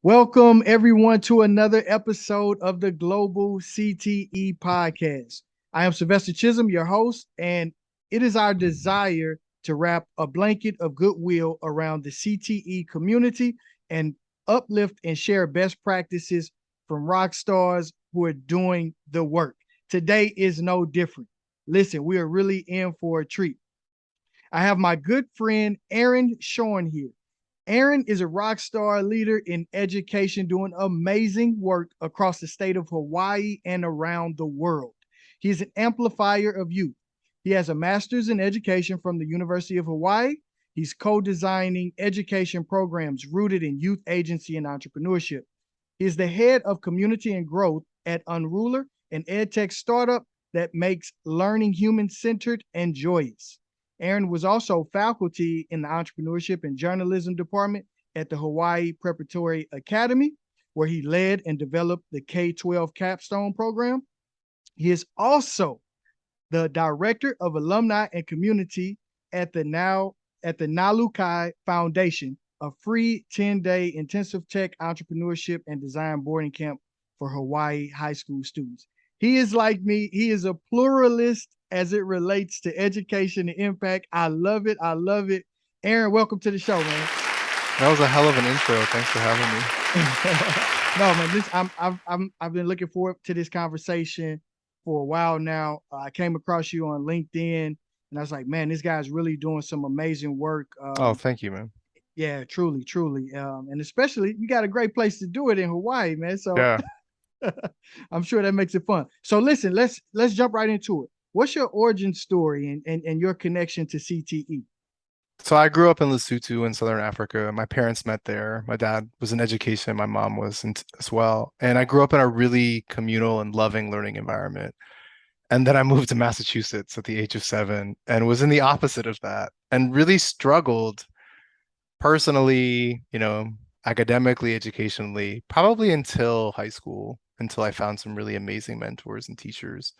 Welcome, everyone, to another episode of the Global CTE podcast. I am Sylvester Chisom, your host, and it is our desire to wrap a blanket of goodwill around the CTE community and uplift and share best practices from rock stars who are doing the work. Today is no different. Listen, we are really in for a treat. I have my good friend Aaron Schron here. Aaron is a rock star leader in education doing amazing work across the state of Hawaii and around the world. He is an amplifier of youth. He has a master's in education from the University of Hawaii. He's co-designing education programs rooted in youth agency and entrepreneurship. He is the head of community and growth at Unrulr, an edtech startup that makes learning human-centered and joyous. Aaron was also faculty in the entrepreneurship and journalism department at the Hawaii Preparatory Academy, where he led and developed the K-12 capstone program. He is also the director of alumni and community at the Nalukai Foundation, a free 10-day intensive tech entrepreneurship and design boarding camp for Hawaii high school students. He is like me. He is a pluralist as it relates to education and impact. I love it. I love it. Aaron, welcome to the show, man. That was a hell of an intro. Thanks for having No, man, I've been looking forward to this conversation for a while now. I came across you on LinkedIn, and I was like, man, this guy's really doing some amazing work. me. Oh, thank you, man. Yeah, truly, truly, and especially you got a great place to do it in Hawaii, man. So Yeah. I'm sure that makes it fun. So listen, let's jump right into it. What's your origin story and your connection to CTE? So I grew up in Lesotho in Southern Africa. My parents met there. My dad was in education. My mom was as well. And I grew up in a really communal and loving learning environment. And then I moved to Massachusetts at the age of 7 and was in the opposite of that and really struggled personally, academically, educationally, probably until high school, until I found some really amazing mentors and teachers.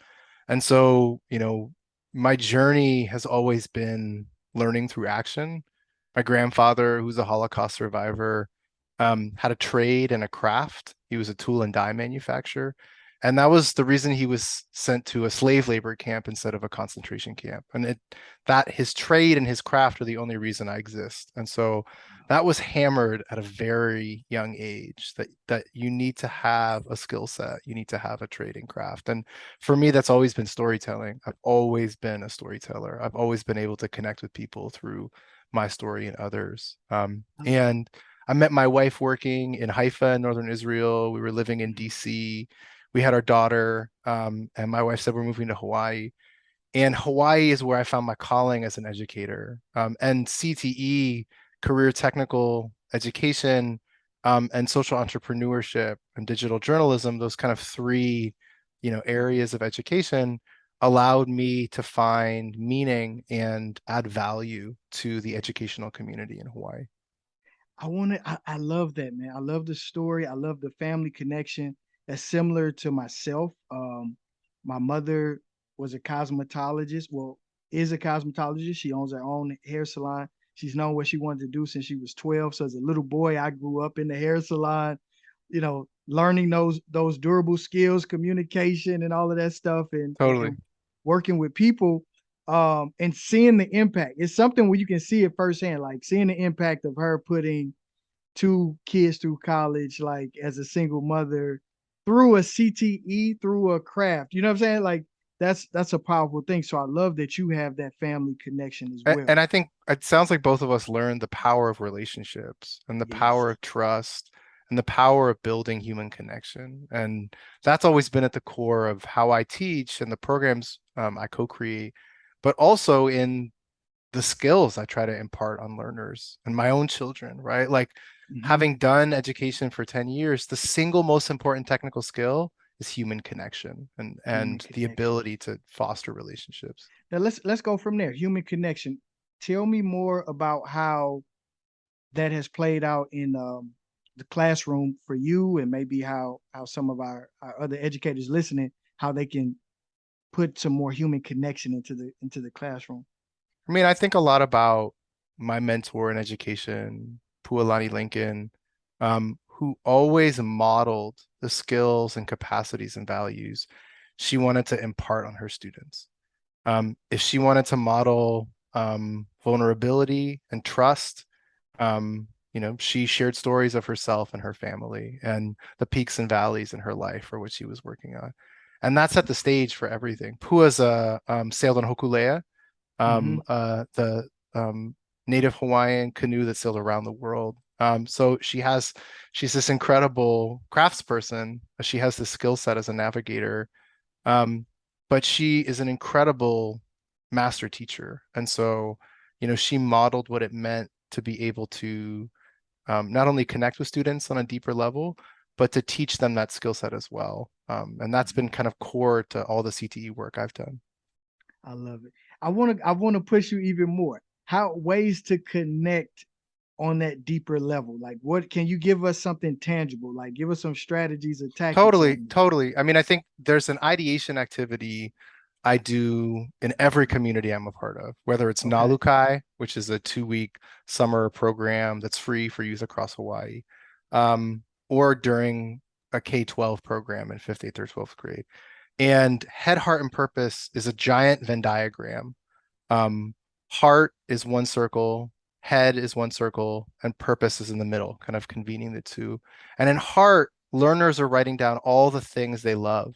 And so, my journey has always been learning through action. My grandfather, who's a Holocaust survivor, had a trade and a craft. He was a tool and die manufacturer. And that was the reason he was sent to a slave labor camp instead of a concentration camp. And that his trade and his craft are the only reason I exist. And so that was hammered at a very young age that you need to have a skill set, you need to have a trade and craft. And for me, that's always been storytelling. I've always been a storyteller. I've always been able to connect with people through my story and others. And I met my wife working in Haifa, northern Israel. We were living in DC. We had our daughter, and my wife said we're moving to Hawaii. And Hawaii is where I found my calling as an educator. And CTE, career technical education, and social entrepreneurship and digital journalism, those kind of three, areas of education allowed me to find meaning and add value to the educational community in Hawaii. I love that, man. I love the story. I love the family connection. That's similar to myself. My mother was a cosmetologist. Well, is a cosmetologist. She owns her own hair salon. She's known what she wanted to do since she was 12. So as a little boy, I grew up in the hair salon, learning those durable skills, communication, and all of that stuff, Totally. and working with people, and seeing the impact. It's something where you can see it firsthand, like seeing the impact of her putting two kids through college, like as a single mother, through a CTE, through a craft. You know what I'm saying? Like that's a powerful thing. So I love that you have that family connection as well. And I think it sounds like both of us learned the power of relationships and the Yes. power of trust and the power of building human connection. And that's always been at the core of how I teach and the programs I co-create, but also in the skills I try to impart on learners and my own children, right? Like Mhm. having done education for 10 years, the single most important technical skill is human connection and Human the connection. ability to foster relationships. Now let's go from there. Human connection. Tell me more about how that has played out in the classroom for you, and maybe how some of our other educators listening, how they can put some more human connection into the classroom. I mean, I think a lot about my mentor in education, Pualani Lincoln, who always modeled the skills and capacities and values she wanted to impart on her students. If she wanted to model vulnerability and trust, she shared stories of herself and her family and the peaks and valleys in her life for what she was working on. And that set the stage for everything. Pua's sailed on Hokulea, Mm-hmm. the native Hawaiian canoe that sailed around the world. So she's this incredible craftsperson. She has this skill set as a navigator, um, but she is an incredible master teacher. And so, she modeled what it meant to be able to not only connect with students on a deeper level, but to teach them that skill set as well. And that's been kind of core to all the CTE work I've done. I love it. I want to push you even more. How ways to connect on that deeper level? Like, what can you give us something tangible? Like, give us some strategies or tactics Totally, on totally. I mean, I think there's an ideation activity I do in every community I'm a part of, whether it's that. Okay. Nalukai, which is a 2-week summer program that's free for youth across Hawaii, or during a K-12 program in 5th, 8th, or 12th grade. And Head, Heart, and Purpose is a giant Venn diagram. um, Heart is one circle, head is one circle, and purpose is in the middle, kind of convening the two. And in heart, learners are writing down all the things they love,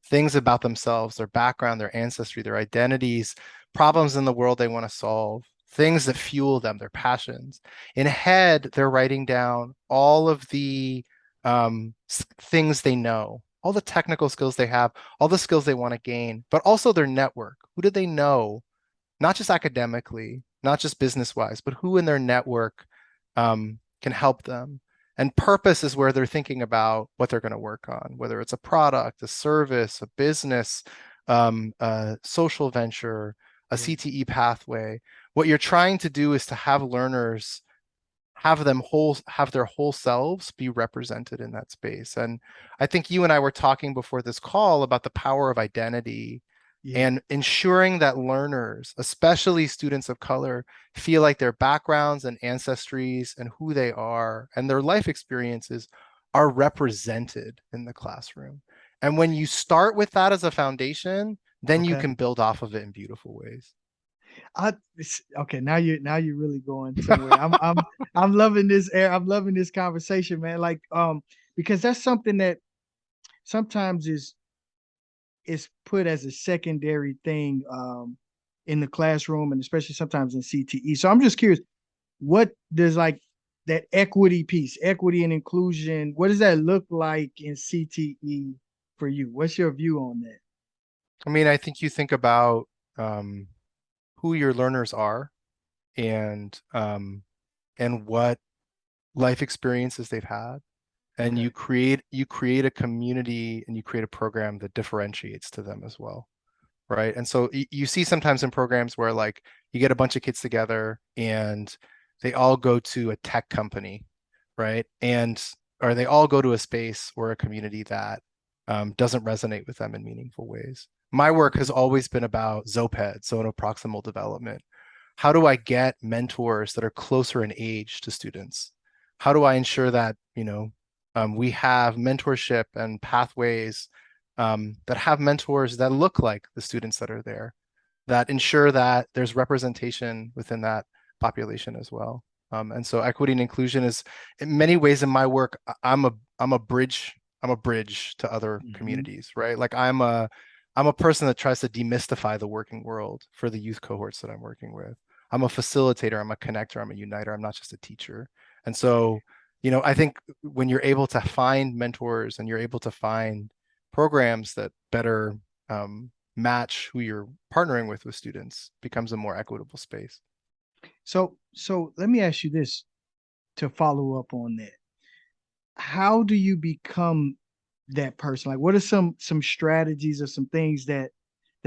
things about themselves, their background, their ancestry, their identities, problems in the world they want to solve, things that fuel them, their passions. In head, they're writing down all of the things they know, all the technical skills they have, all the skills they want to gain, but also their network. Who do they know? Not just academically, not just business wise, but who in their network can help them. And purpose is where they're thinking about what they're going to work on, whether it's a product, a service, a business, a social venture, a Yeah. CTE pathway. What you're trying to do is to have learners have their whole selves be represented in that space. And I think you and I were talking before this call about the power of identity Yeah. and ensuring that learners, especially students of color, feel like their backgrounds and ancestries and who they are and their life experiences are represented in the classroom. And when you start with that as a foundation, then you Okay. can build off of it in beautiful ways. Okay. Now you're really going somewhere. I'm loving this air. I'm loving this conversation, man. Like, because that's something that sometimes is put as a secondary thing in the classroom, and especially sometimes in CTE. So I'm just curious, what does like that equity piece, equity and inclusion, what does that look like in CTE for you? What's your view on that? I mean, I think you think about um, who your learners are and what life experiences they've had, and Okay. you create a community and you create a program that differentiates to them as well, right? And so you see sometimes in programs where like you get a bunch of kids together and they all go to a tech company, right? And or they all go to a space or a community that doesn't resonate with them in meaningful ways. My work has always been about ZOPED, zone of proximal development. How do I get mentors that are closer in age to students? How do I ensure that, we have mentorship and pathways that have mentors that look like the students that are there, that ensure that there's representation within that population as well. And so equity and inclusion is in many ways in my work, I'm a bridge to other Mm-hmm. communities, right? Like I'm a person that tries to demystify the working world for the youth cohorts that I'm working with. I'm a facilitator, I'm a connector, I'm a uniter, I'm not just a teacher. And so, I think when you're able to find mentors and you're able to find programs that better match who you're partnering with students becomes a more equitable space. So let me ask you this to follow up on that. How do you become that person? Like, what are some strategies or some things that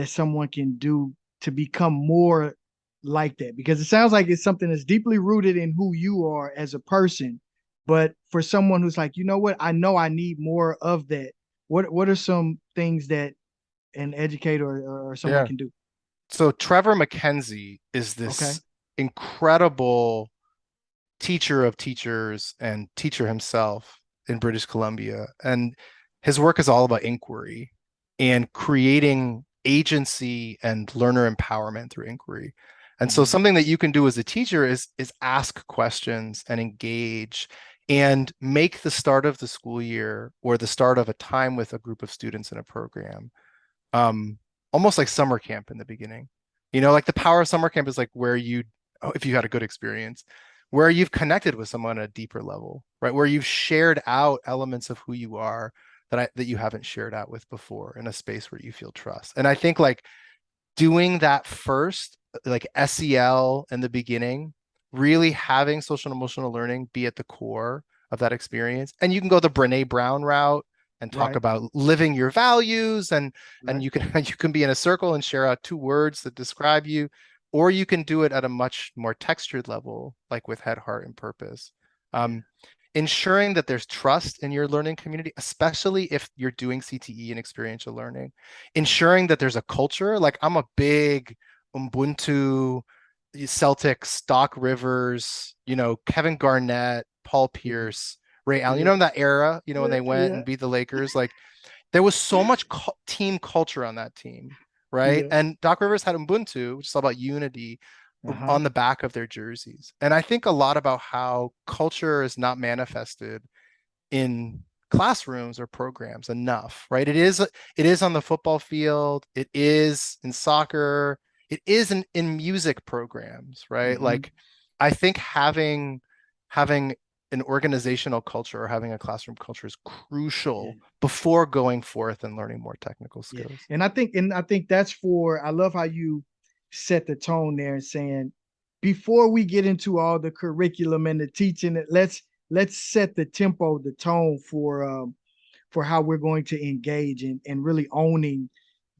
someone can do to become more like that? Because it sounds like it's something that's deeply rooted in who you are as a person. But for someone who's like, you know what, I know I need more of that. What are some things that an educator or someone Yeah. can do? So Trevor McKenzie is Okay. this incredible teacher of teachers and teacher himself in British Columbia. And his work is all about inquiry and creating agency and learner empowerment through inquiry. And so Mhm. something that you can do as a teacher is ask questions and engage and make the start of the school year or the start of a time with a group of students in a program um almost like summer camp in the beginning. Like the power of summer camp is like where you, oh, if you had a good experience, where you've connected with someone at a deeper level, right? Where you've shared out elements of who you are that you haven't shared out with before in a space where you feel trust. And I think like doing that first, like SEL in the beginning, really having social and emotional learning be at the core of that experience. And you can go the Brene Brown route and talk Right, about living your values and right. you can be in a circle and share out two words that describe you, or you can do it at a much more textured level, like with head, heart, and purpose. Yeah. Um, Ensuring that there's trust in your learning community, especially if you're doing CTE and experiential learning, ensuring that there's a culture. Like I'm a big Ubuntu, Celtics, Doc Rivers, Kevin Garnett, Paul Yeah. Pierce, Ray Allen, Yeah. in that era, when Yeah. they went Yeah. and beat the Lakers, like there was so much team culture on that team, right? Yeah. And Doc Rivers had Ubuntu, which is all about unity Uh-huh. on the back of their jerseys. And I think a lot about how culture is not manifested in classrooms or programs enough, right? It is on the football field, it is in soccer, it is in music programs, right? Hmm. Like I think having an organizational culture or having a classroom culture is Yeah. crucial before going forth and learning more technical Yeah. skills. And I think that's for I love how you set the tone there and saying before we get into all the curriculum and the teaching, let's set the tempo, the tone for how we're going to engage and really owning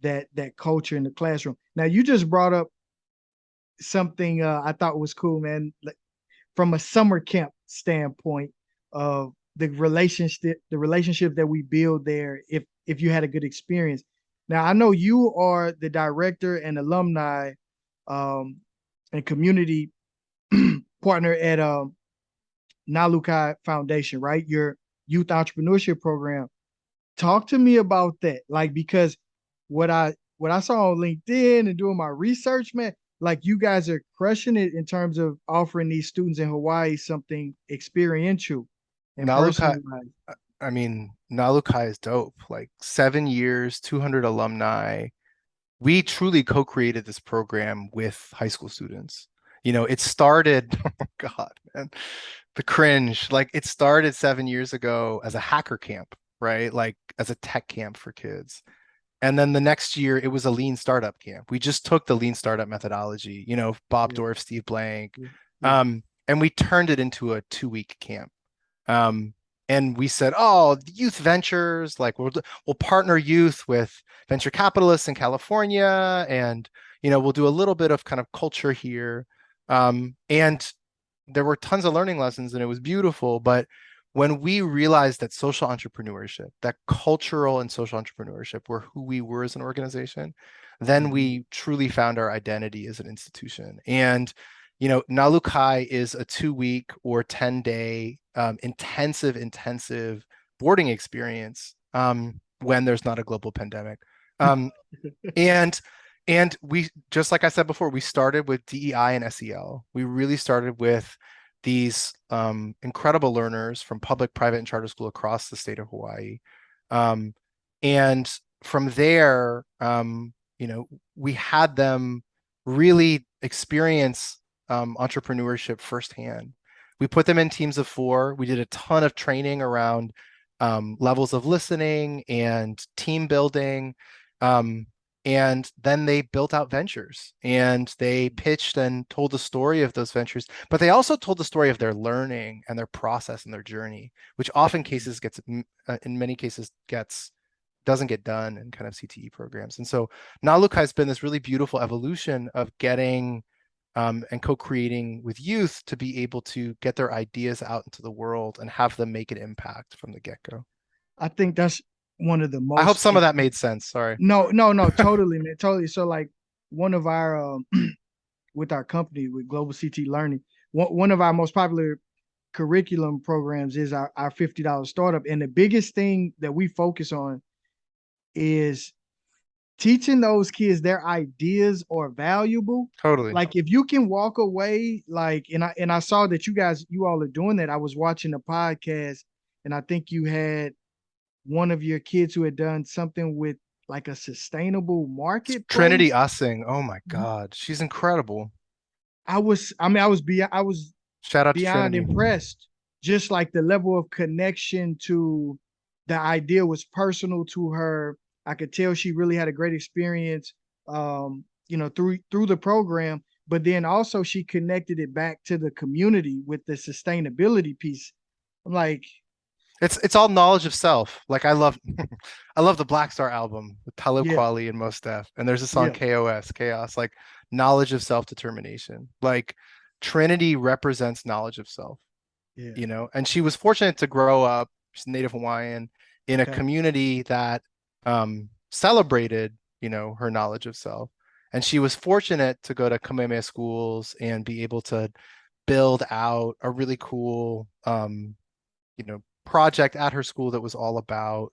that culture in the classroom. Now you just brought up something I thought was cool, man. Like, from a summer camp standpoint of the relationship that we build there if you had a good experience. Now I know you are the director and alumni um, and community partner at Nalukai Foundation, right? Your youth entrepreneurship program. Talk to me about that. Like because what I saw on LinkedIn and doing my research, man, like you guys are crushing it in terms of offering these students in Hawaii something experiential and Nalukai, personalized. I mean, Nalukai is dope. Like 7 years, 200 alumni. We truly co-created this program with high school students. It started, oh God, man, the cringe. Like it started 7 years ago as a hacker camp, right? Like as a tech camp for kids. And then the next year it was a lean startup camp. We just took the lean startup methodology, Bob Yeah, Dorff, Steve Blank, yeah, yeah. and we turned it into a 2-week camp. Um, and we said, oh, youth ventures, like we'll partner youth with venture capitalists in California, and we'll do a little bit of kind of culture here. And there were tons of learning lessons, and it was beautiful. But when we realized that social entrepreneurship, that cultural and social entrepreneurship were who we were as an organization, then Mhm. we truly found our identity as an institution. And Nalukai is a 2-week or 10-day intensive boarding experience when there's not a global pandemic. Um, and and we, just like I said before, we started with DEI and SEL. We really started with these incredible learners from public, private, and charter school across the state of Hawaii. Um, and from there, we had them really experience entrepreneurship firsthand. We put them in teams of 4. We did a ton of training around levels of listening and team building. Um, and then they built out ventures and they pitched and told the story of those ventures, but they also told the story of their learning and their process and their journey, which often cases gets, in many cases, doesn't get done in kind of CTE programs. And so Nalukai has been this really beautiful evolution of getting and co-creating with youth to be able to get their ideas out into the world and have them make an impact from the get-go. I think that's one of the I hope most some of that made sense. Sorry. no, no, no, totally, man, totally. So like one of our with our company with Global CT Learning, one of our most popular curriculum programs is our $50 startup. And the biggest thing that we focus on is teaching those kids their ideas are valuable. Totally. Like if you can walk away, like, and I saw that you all are doing that. I was watching a podcast, and I think you had one of your kids who had done something with like a sustainable Trinity marketplace. Ussing. Oh my God. She's incredible. I was Shout out to beyond Trinity. impressed. Just like the level of connection to the idea was personal to her. I could tell she really had a great experience, through the program. But then also she connected it back to the community with the sustainability piece. I'm like, It's all knowledge of self. Like I love I love the Black Star album with Talib yeah, Kweli and Mos Def. And there's a song yeah, KOS, Chaos, like knowledge of self-determination. Like Trinity represents knowledge of self, yeah, and she was fortunate to grow up, she's Native Hawaiian, in a okay, community that celebrated, her knowledge of self. And she was fortunate to go to Kamehameha schools and be able to build out a really cool project at her school that was all about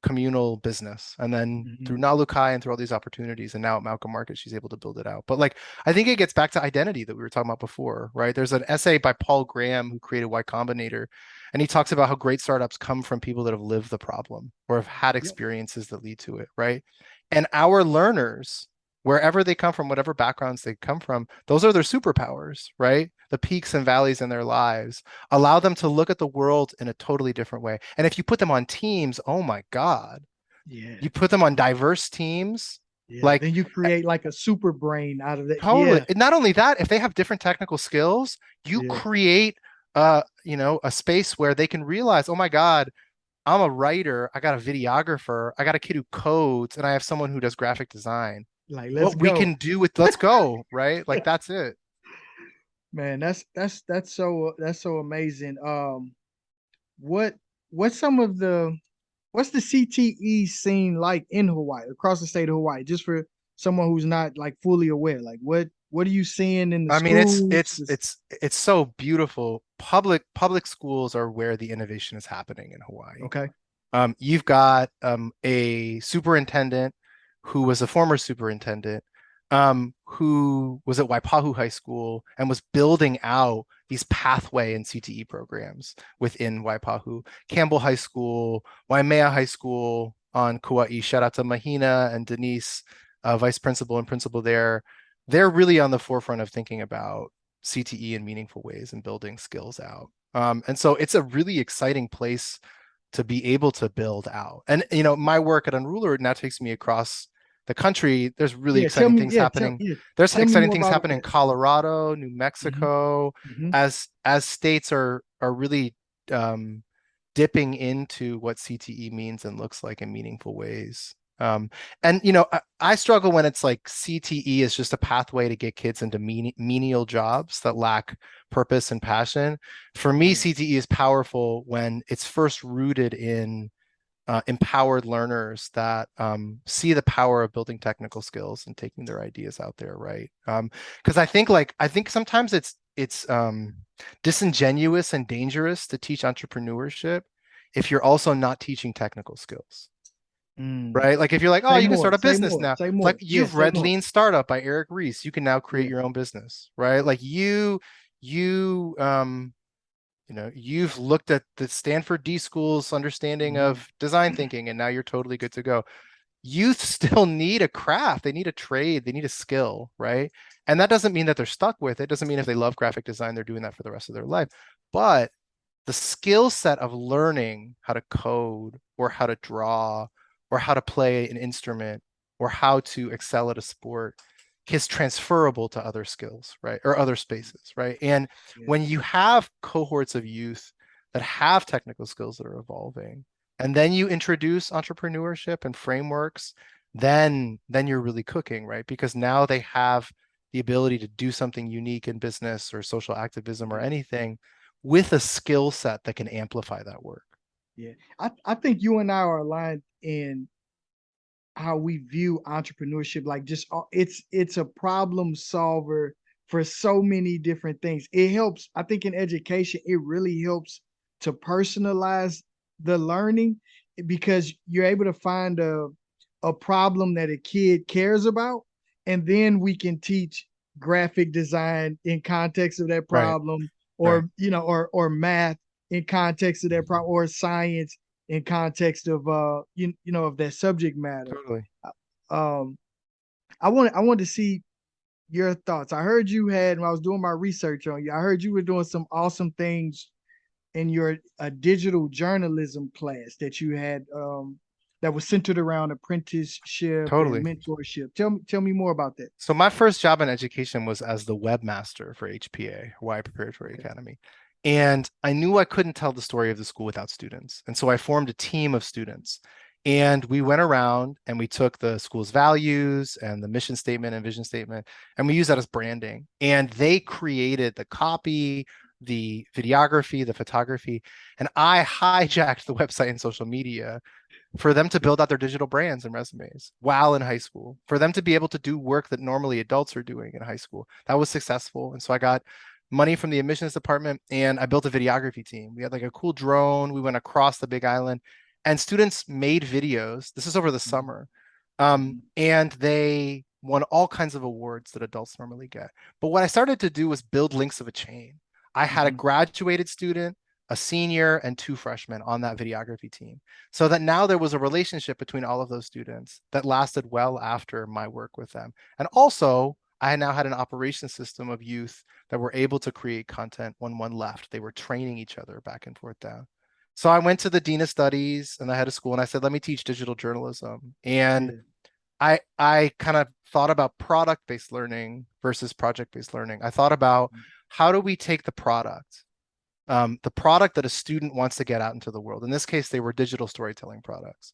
communal business. And then hmm, through Nalukai and through all these opportunities, and now at Malcolm Market, she's able to build it out. But like, I think it gets back to identity that we were talking about before, right? There's an essay by Paul Graham who created Y Combinator, and he talks about how great startups come from people that have lived the problem or have had yep, experiences that lead to it, right? And our learners, wherever they come from, whatever backgrounds they come from, those are their superpowers, right? The peaks and valleys in their lives allow them to look at the world in a totally different way. And if you put them on teams, oh my God, yeah, you put them on diverse teams, yeah. like Then you create like a super brain out of that. totally. Yeah, And not only that, if they have different technical skills, you yeah, create a space where they can realize, oh my God, I'm a writer, I got a videographer, I got a kid who codes, and I have someone who does graphic design. like let's What we go. can do with let's go, right? Like that's it. Man, that's so amazing. What what's some of the what's the CTE scene like in Hawaii, across the state of Hawaii, just for someone who's not like fully aware? Like what are you seeing in the I mean, it's schools? it's it's it's so beautiful. Public schools are where the innovation is happening in Hawaii. Okay. You've got a superintendent who was a former superintendent, who was at Waipahu High School and was building out these pathway and CTE programs within Waipahu. Campbell High School, Waimea High School on Kauai. Shout out to Mahina and Denise, vice principal and principal there. They're really on the forefront of thinking about CTE in meaningful ways and building skills out. And so it's a really exciting place to be able to build out. And my work at Unrulr now takes me across the country. There's really Yeah, tell exciting me, things yeah, happening. There's tell me exciting more things about happening in that. Colorado, New Hmm, Mexico, hmm, as states are really um, dipping into what CTE means and looks like in meaningful ways. And I struggle when it's like CTE is just a pathway to get kids into menial jobs that lack purpose and passion. For me, yeah, CTE is powerful when it's first rooted in empowered learners that see the power of building technical skills and taking their ideas out there, right? Because I think sometimes it's disingenuous and dangerous to teach entrepreneurship if you're also not teaching technical skills, mm. right? Like if you're like, oh, Say you can more, start a say business more, now. say It's like more. Yeah, you've say read more. Lean Startup by Eric Ries. You can now create Yeah, your own business, right? Like you've looked at the Stanford D School's understanding hmm, of design thinking, and now you're totally good to go. Youth still need a craft, they need a trade, they need a skill, right? And that doesn't mean that they're stuck with it. Doesn't mean if they love graphic design, they're doing that for the rest of their life. But the skill set of learning how to code or how to draw or how to play an instrument or how to excel at a sport is transferable to other skills, right? Or other spaces, right? And yeah, when you have cohorts of youth that have technical skills that are evolving, and then you introduce entrepreneurship and frameworks, then you're really cooking, right? Because now they have the ability to do something unique in business or social activism or yeah, anything with a skill set that can amplify that work. yeah. I think you and I are aligned in how we view entrepreneurship. Like just it's a problem solver for so many different things. It helps, I think in education, it really helps to personalize the learning because you're able to find a problem that a kid cares about. And then we can teach graphic design in context of that Right. problem, Right. or or math in context of that problem, or science in context of of that subject matter. Totally. Um I wanted to see your thoughts. I heard you had, when I was doing my research on you, I heard you were doing some awesome things in your digital journalism class that you had, that was centered around apprenticeship and Totally. mentorship. Tell me more about that. So my first job in education was as the webmaster for HPA, Hawaii Preparatory Okay. Academy. And I knew I couldn't tell the story of the school without students. And so I formed a team of students. And we went around and we took the school's values and the mission statement and vision statement, and we used that as branding. And they created the copy, the videography, the photography, and I hijacked the website and social media for them to build out their digital brands and resumes while in high school, for them to be able to do work that normally adults are doing in high school. That was successful. And so I got money from the admissions department and I built a videography team. We had like a cool drone. We went across the Big Island and students made videos. This is over the Mhm, summer. mhm, And they won all kinds of awards that adults normally get. But what I started to do was build links of a chain. I had a mhm, graduated student, a senior, and two freshmen on that videography team. So that now there was a relationship between all of those students that lasted well after my work with them. And also, I now had an operation system of youth that were able to create content when one left. They were training each other back and forth down. So I went to the dean of studies and the head of school and I said, let me teach digital journalism. And yeah. I kind of thought about product-based learning versus project-based learning. I thought about Mhm, how do we take the product that a student wants to get out into the world. In this case, they were digital storytelling products.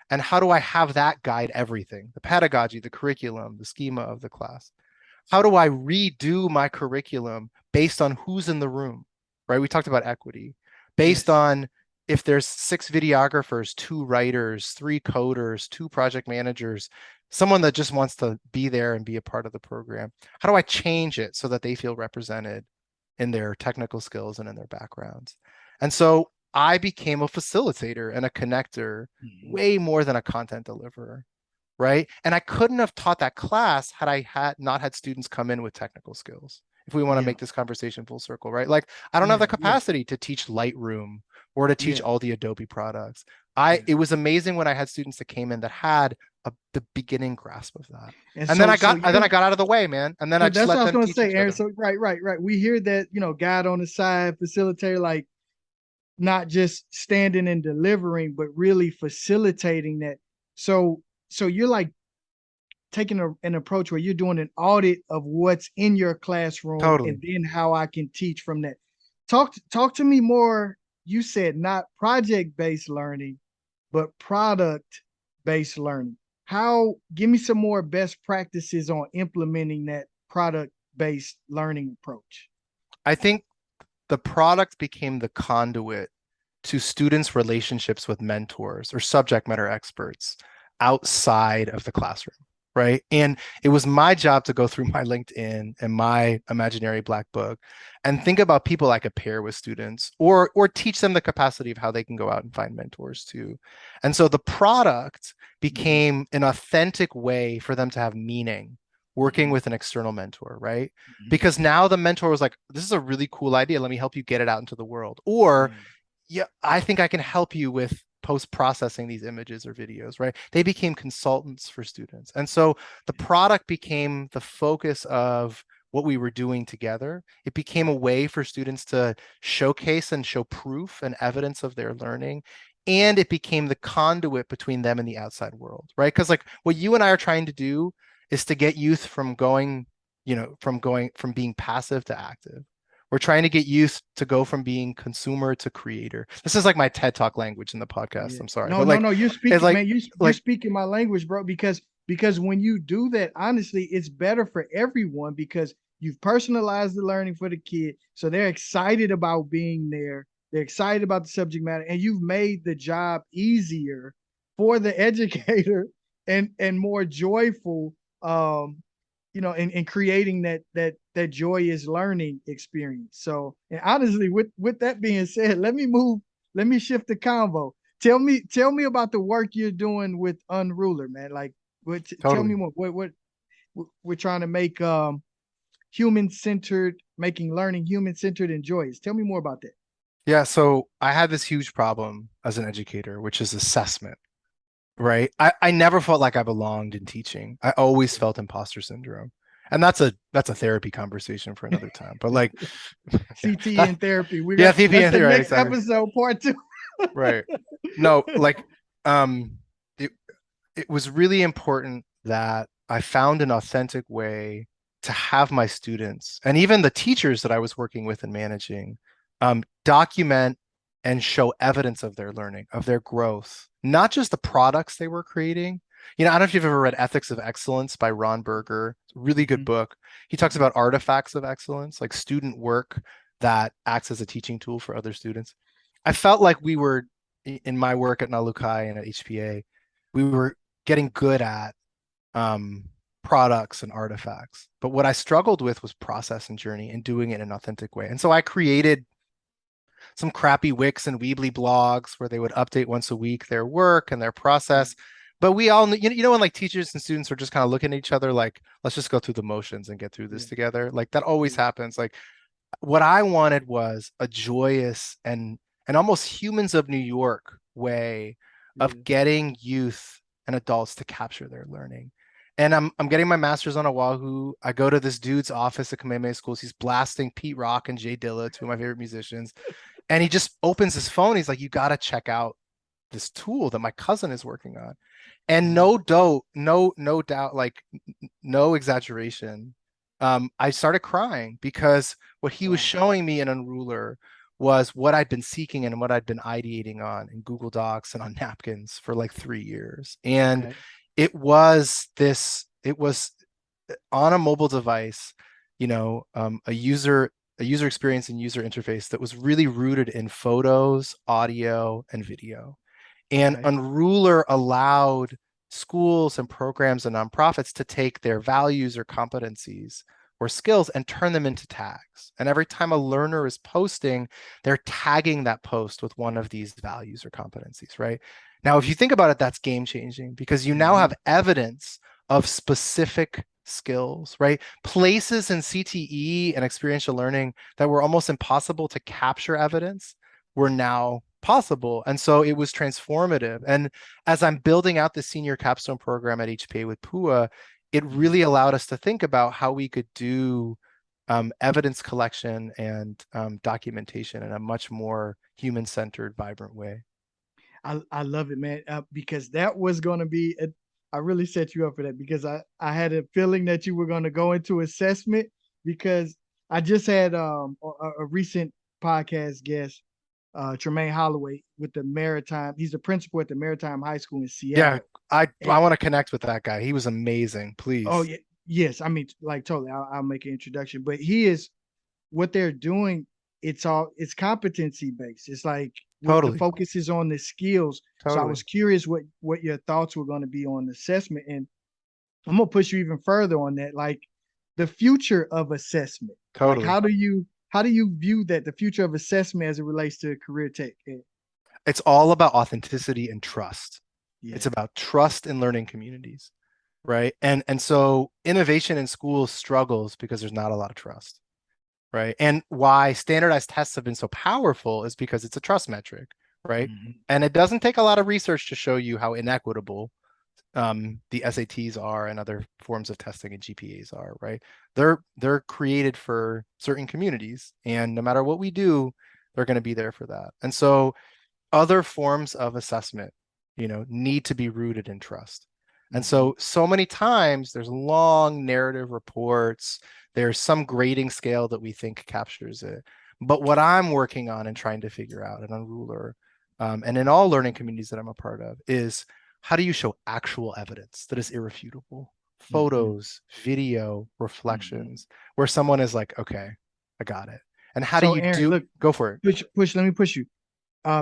And how do I have that guide everything? The pedagogy, the curriculum, the schema of the class. How do I redo my curriculum based on who's in the room, right? We talked about equity, based yes. on if there's 6 videographers, 2 writers, 3 coders, 2 project managers, someone that just wants to be there and be a part of the program. How do I change it so that they feel represented in their technical skills and in their backgrounds? And so I became a facilitator and a connector Mhm, way more than a content deliverer, right? And I couldn't have taught that class had I had not had students come in with technical skills. If we want to yeah. make this conversation full circle, right? Like I don't have Yeah. the Yeah. capacity to teach Lightroom or to teach Yeah. all the Adobe products. I Yeah. it was amazing when I had students that came in that had the beginning grasp of that. And And then so I so got and then you're I got out of the way, man. And then I so just that's what let I was them gonna teach say, each Aaron. other. So right. We hear that, God on the side, facilitator, like not just standing and delivering, but really facilitating that. So you're like taking an approach where you're doing an audit of what's in your classroom and Totally. then how I can teach from that. Talk to me more. You said not project-based learning, but product-based learning. How, give me some more best practices on implementing that product-based learning approach. I think the product became the conduit to students' relationships with mentors or subject matter experts outside of the classroom, right? And it was my job to go through my LinkedIn and my imaginary black book and think about people I could pair with students or teach them the capacity of how they can go out and find mentors too. And so the product Mhm, became an authentic way for them to have meaning working mhm, with an external mentor, right? mhm. Because now the mentor was like, this is a really cool idea. Let me help you get it out into the world. Or Yeah. yeah, I think I can help you with post processing these images or videos, right? They became consultants for students. And so the product became the focus of what we were doing together. It became a way for students to showcase and show proof and evidence of their learning. And it became the conduit between them and the outside world, right? Because like what you and I are trying to do is to get youth from going, from being passive to active. We're trying to get youth to go from being consumer to creator. This is like my TED Talk language in the podcast. Yeah. I'm sorry, No, but no, like no. You're it's speaking, like man. You're like speaking my language, bro. Because when you do that, honestly, it's better for everyone because you've personalized the learning for the kid, so they're excited about being there. They're excited about the subject matter, and you've made the job easier for the educator and more joyful. and creating that joyous learning experience. So, and honestly, with that being said, let me shift the convo. Tell me about the work you're doing with Unrulr, man. Like, tell me Totally. more. What we're trying to make human centered, making learning human centered and joyous. Tell me more about that. Yeah, so I had this huge problem as an educator, which is assessment, right? I never felt like I belonged in teaching. I always felt imposter syndrome. And that's a therapy conversation for another time. But like yeah, CTE and therapy. yeah, That's the TP, right, next exactly. episode, part two. Right. No, like um it, it was really important that I found an authentic way to have my students and even the teachers that I was working with and managing document and show evidence of their learning, of their growth, not just the products they were creating. I don't know if you've ever read Ethics of Excellence by Ron Berger. It's a really good Mhm, book. He talks mhm. about artifacts of excellence, like student work that acts as a teaching tool for other students. I felt like we were in my work at Nalukai and at HPA, we were getting good at um, products and artifacts. But what I struggled with was process and journey and doing it in an authentic way. And so I created some crappy Wix and Weebly blogs where they would update once a week their work and their process. But we all, when like teachers and students are just kind of looking at each other like, let's just go through the motions and get through this Yeah, together. Like that always yeah, happens. Like what I wanted was a joyous and almost humans of New York way of yeah. getting youth and adults to capture their learning. And I'm getting my master's on Oahu. I go to this dude's office at Kamehameha Schools. He's blasting Pete Rock and Jay Dilla, two of my favorite musicians. And he just opens his phone. He's like, "You got to check out this tool that my cousin is working on." And Uh-huh. no doubt, like no exaggeration. I started crying because what he was Wow. showing me in Unrulr was what I'd been seeking and what I'd been ideating on in Google Docs and on napkins for like 3 years. And Okay. it was on a mobile device, a user experience and user interface that was really rooted in photos, audio, and video. And Okay. Unrulr allowed schools and programs and nonprofits to take their values or competencies or skills and turn them into tags. And every time a learner is posting, they're tagging that post with one of these values or competencies, right? Now, if you think about it, that's game changing because you now Mhm. have evidence of specific skills, right? Places in CTE and experiential learning that were almost impossible to capture evidence were now possible. And so it was transformative. And as I'm building out the senior capstone program at HPA with PUA, it Mhm. really allowed us to think about how we could do evidence collection and documentation in a much more human-centered, vibrant way. I love it, man, because that was going to be I really set you up for that because I had a feeling that you were going to go into assessment because I just had a recent podcast guest, Tremaine Holloway with the Maritime. He's the principal at the Maritime High School in Yeah, Seattle. I And want to connect with that guy. He was amazing. oh Please. yeah, yes, I mean, like, totally. I'll make an introduction, but he is what they're doing. It's competency based. It's like with the Totally. focus is on the skills. So I Totally. was curious what your thoughts were going to be on assessment, and I'm gonna push you even further on that. Like the future of assessment. Like Totally. how do you view that the future of assessment as it relates to career tech? It's all about authenticity and trust. It's Yeah. about trust in learning communities, right? And so innovation in schools struggles because there's not a lot of trust, right? And why standardized tests have been so powerful is because it's a trust metric, right? Mhm. And it doesn't take a lot of research to show you how inequitable the SATs are and other forms of testing and GPAs are, right? They're created for certain communities, and no matter what we do, they're going to be there for that. And so other forms of assessment, need to be rooted in trust. And Mhm. so many times there's long narrative reports, there's some grading scale that we think captures it. But what I'm working on and trying to figure out at Unrulr, and in all learning communities that I'm a part of, is how do you show actual evidence that is irrefutable? Mhm. Photos, video, Mhm. reflections, where someone is like, okay, I got it. And how do So you Aaron, do, look, go for it. push. Let me push you.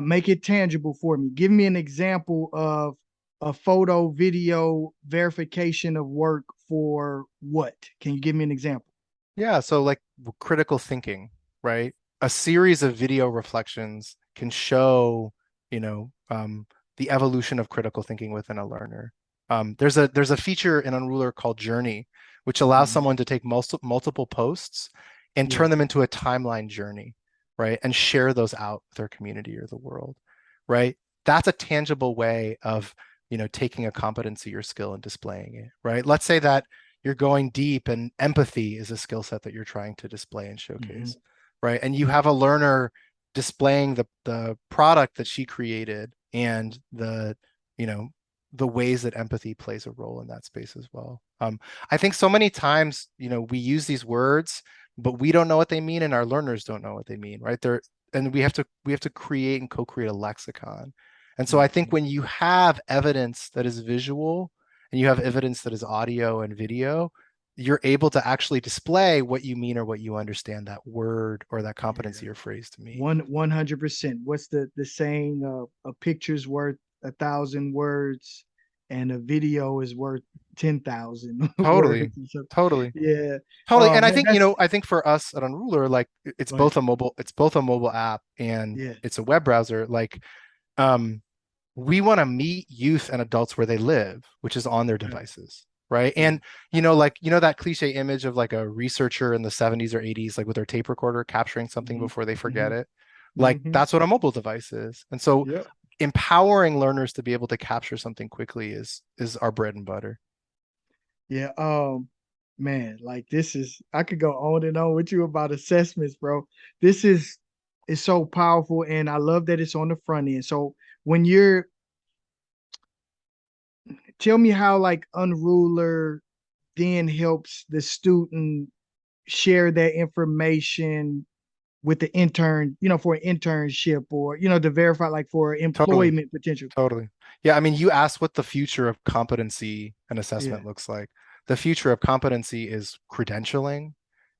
Make it tangible for me. Give me an example of a photo video verification of work for what? Can you give me an example? Yeah, so like critical thinking, right? A series of video reflections can show, you know, the evolution of critical thinking within a learner. There's a feature in Unrulr called Journey, which allows Mhm. someone to take multiple posts and Yeah. turn them into a timeline journey, right? And share those out with their community or the world, right? That's a tangible way of, taking a competency or skill and displaying it, right? Let's say that you're going deep and empathy is a skill set that you're trying to display and Hmm. showcase, right? And you have a learner displaying the product that she created and you know the ways that empathy plays a role in that space as well. I think so many times, we use these words, but we don't know what they mean, and our learners don't know what they mean, right? And we have to create and co-create a lexicon. And so I think Hmm. when you have evidence that is visual and you have evidence that is audio and video, you're able to actually display what you mean or what you understand that word or that Yeah. competency or phrase to mean. 100%. What's the saying? A picture's worth 1,000 words, and a video is worth 10,000 words. Totally, So, totally, yeah. totally. And I Man, think, that's I think for us at Unrulr, like it's go ahead. both a mobile app and Yeah. it's a web browser. Like, um, we want to meet youth and adults where they live, which is on their Yeah. devices, right? Yeah. And that cliche image of like a researcher in the 70s or 80s, like with their tape recorder capturing something Hmm. before they forget Hmm. it. Like Hmm. that's what a mobile device is. And so Yep. empowering learners to be able to capture something quickly is our bread and butter. Yeah. Man, like this is I could go on and on with you about assessments, bro. This is so powerful, and I love that it's on the front end. So when you're tell me how like Unruler then helps the student share that information with the intern, for an internship, or to verify like for Totally. employment potential. Totally. Yeah, I mean, you asked what the future of competency and Yeah. assessment looks like. The future of competency is credentialing,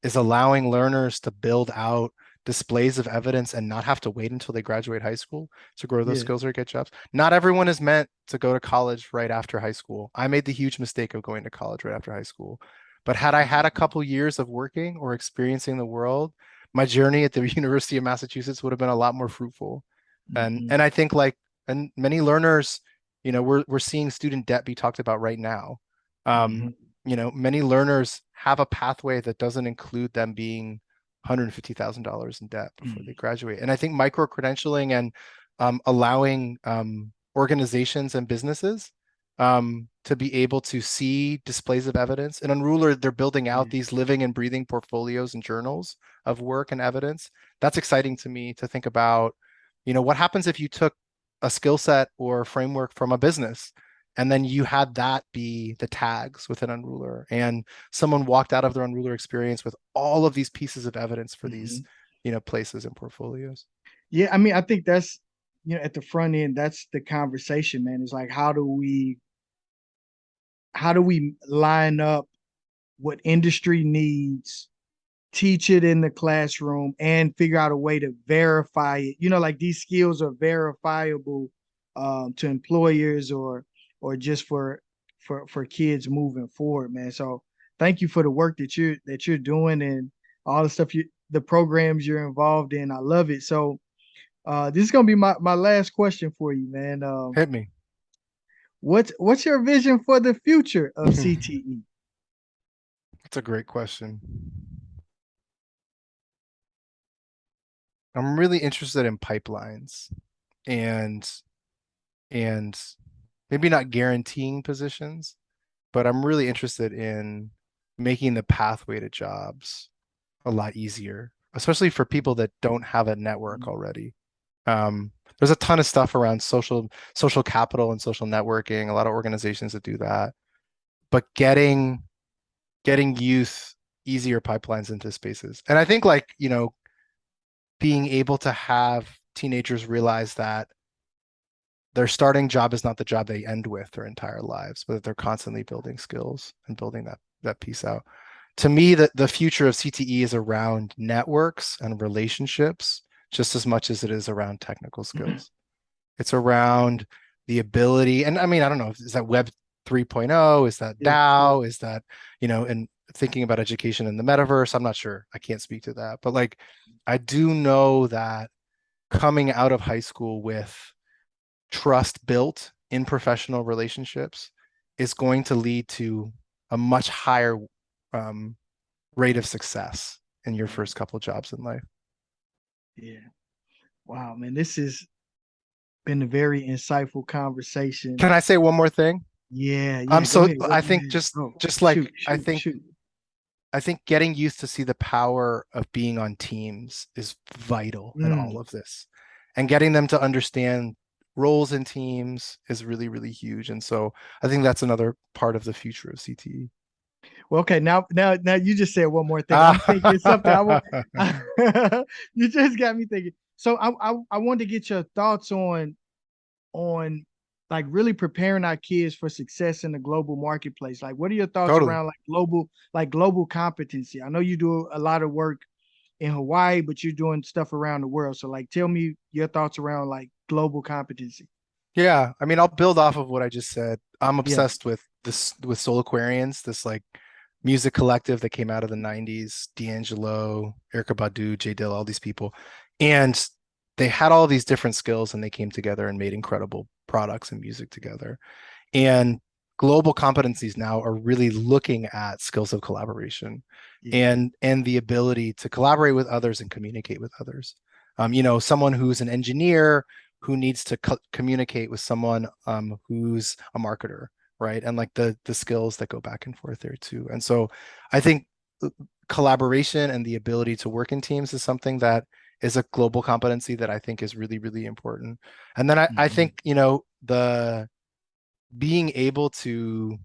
is allowing learners to build out displays of evidence and not have to wait until they graduate high school to grow those Yeah. skills or get jobs. Not everyone is meant to go to college right after high school. I made the huge mistake of going to college right after high school. But had I had a Mhm. couple years of working or experiencing the world, my journey at the University of Massachusetts would have been a lot more fruitful. And Mhm. and I think like and many learners, we're seeing student debt be talked about right now. Um, Mhm. many learners have a pathway that doesn't include them being $150,000 in debt before they Mhm. graduate. And I think micro credentialing and allowing organizations and businesses to be able to see displays of evidence. And Unruler, they're building out Yeah. these living and breathing portfolios and journals of work and evidence. That's exciting to me to think about. What happens if you took a skill set or framework from a business and then you had that be the tags within Unruler and someone walked out of their Unruler experience with all of these pieces of evidence for these, Mhm. places and portfolios. Yeah, I mean, I think that's at the front end, that's the conversation, man. It's like how do we line up what industry needs, teach it in the classroom, and figure out a way to verify it. Like these skills are verifiable to employers or just for kids moving forward, man. So thank you for the work that you're doing and all the stuff the programs you're involved in. I love it. So this is gonna be my last question for you, man. Hit me. What's your vision for the future of CTE? That's a great question. I'm really interested in pipelines and and maybe not guaranteeing positions, but I'm really interested in making the pathway to jobs a lot easier, especially for people that don't have a network already. There's a ton of stuff around social capital and social networking, a lot of organizations that do that, but getting youth easier pipelines into spaces. And I think like, being able to have teenagers realize that their starting job is not the job they end with their entire lives, but that they're constantly building skills and building that piece out. To me, the future of CTE is around networks and relationships just as much as it is around technical skills. It's around the ability, and I mean, I don't know, is that Web 3.0? Is that Yeah, yeah. DAO? Is that, and thinking about education in the metaverse? I'm not sure. I can't speak to that. But like, I do know that coming out of high school with trust built in professional relationships is going to lead to a much higher um, rate of success in your Yeah. first couple jobs in life. Yeah. Wow, man, this has been a very insightful conversation. Can I say one more thing? Yeah, yeah. Go So ahead. Go I think ahead. just Oh, just shoot, like shoot, shoot. I think getting used to see the power of being on teams is vital in all Mm. of this. And getting them to understand roles in teams is really, really huge. And so I think that's another part of the future of CTE. Well, okay. Now, you just said one more thing. I'm thinking something. I want. Ah, You just got me thinking. So I wanted to get your thoughts on like really preparing our kids for success in the global marketplace. Like, what are your thoughts totally. around global competency? I know you do a lot of work in Hawaii, but you're doing stuff around the world. So like, tell me your thoughts around like global competency. Yeah. I mean, I'll build off of what I just said. I'm Yeah. obsessed with Soul Aquarians, this like music collective that came out of the 90s, D'Angelo, Erykah Badu, J Dill, all these people. And they had all these different skills and they came together and made incredible products and music together. And global competencies now are really looking at skills of collaboration Yeah. and the ability to collaborate with others and communicate with others. Someone who's an engineer who needs to communicate with someone who's a marketer, right? And like the skills that go back and forth there too. And so I think collaboration and the ability to work in teams is something that is a global competency that I think is really, really important. And then I Mhm. think, the being able to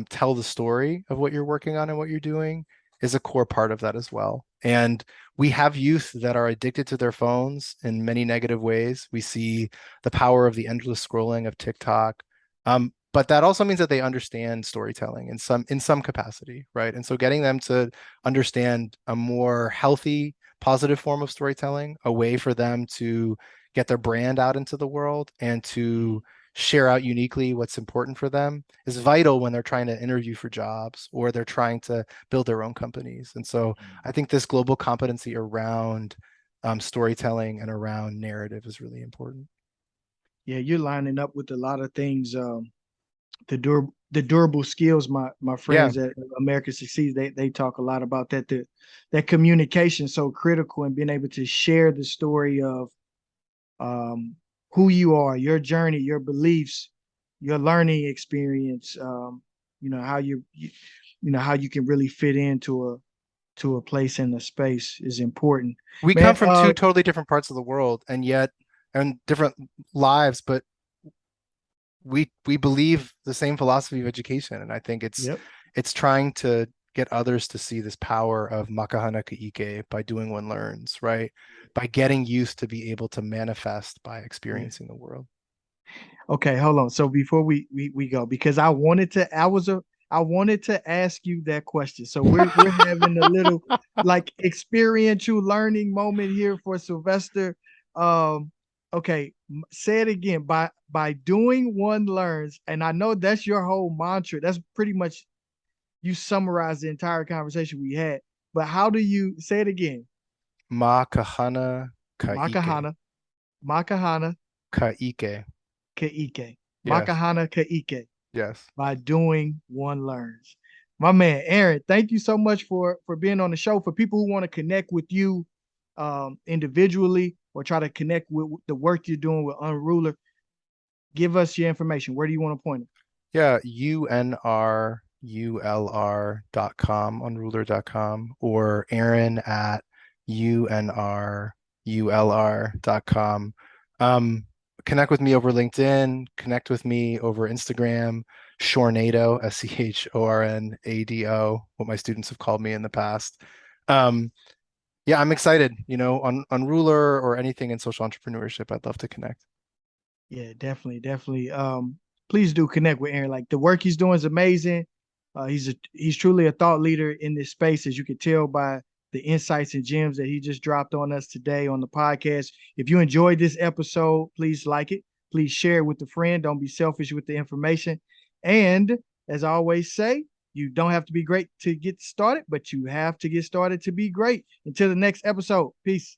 tell the story of what you're working on and what you're doing is a core part of that as well. And we have youth that are addicted to their phones in many negative ways. We see the power of the endless scrolling of TikTok. But that also means that they understand storytelling in some capacity, right? And so getting them to understand a more healthy, positive form of storytelling, a way for them to get their brand out into the world and to share out uniquely what's important for them is vital when they're trying to interview for jobs or they're trying to build their own companies. And so I think this global competency around storytelling and around narrative is really important. Yeah, you're lining up with a lot of things. The durable skills. My Yeah, friends at America Succeeds, they talk a lot about that. That communication so critical and being able to share the story of um, who you are, your journey, your beliefs, your learning experience. How how you can really fit into a place in the space is important, we come man. from two totally different parts of the world and different lives, but we believe the same philosophy of education, and I think Yep. it's trying to get others to see this power of MaKaHanaKa'Ike by doing one learns, right? By getting youth to be able to manifest by Yeah. experiencing the world. Okay, hold on. So before we go, because I wanted to ask you that question. So we're having a little like experiential learning moment here for Sylvester. Um, okay, say it again. By doing one learns, and I know that's your whole mantra. That's pretty much you summarize the entire conversation we had. But how do you say it again? MaKaHanaKa'Ike. Makahana, Makahana, Ka'Ike. Ka'ike, Yes. Makahana, Ka'ike. Yes. By doing one learns. My man Aaron, thank you so much for being on the show. For people who want to connect with you individually or try to connect with the work you're doing with Unrulr, give us your information. Where do you want to point them? Yeah, unrulr.com, unrulr.com, or Aaron at unrulr.com. Um, Connect with me over LinkedIn, connect with me over Instagram, Schornado, Schornado, what my students have called me in the past. Um, yeah, I'm excited, on Ruler or anything in social entrepreneurship. I'd love to connect. Yeah, definitely, definitely. Please do connect with Aaron. Like the work he's doing is amazing. He's truly a thought leader in this space, as you can tell by the insights and gems that he just dropped on us today on the podcast. If you enjoyed this episode, please like it, Please share it with a friend. Don't be selfish with the information. And as I always say, you don't have to be great to get started, but you have to get started to be great. Until the next episode, peace.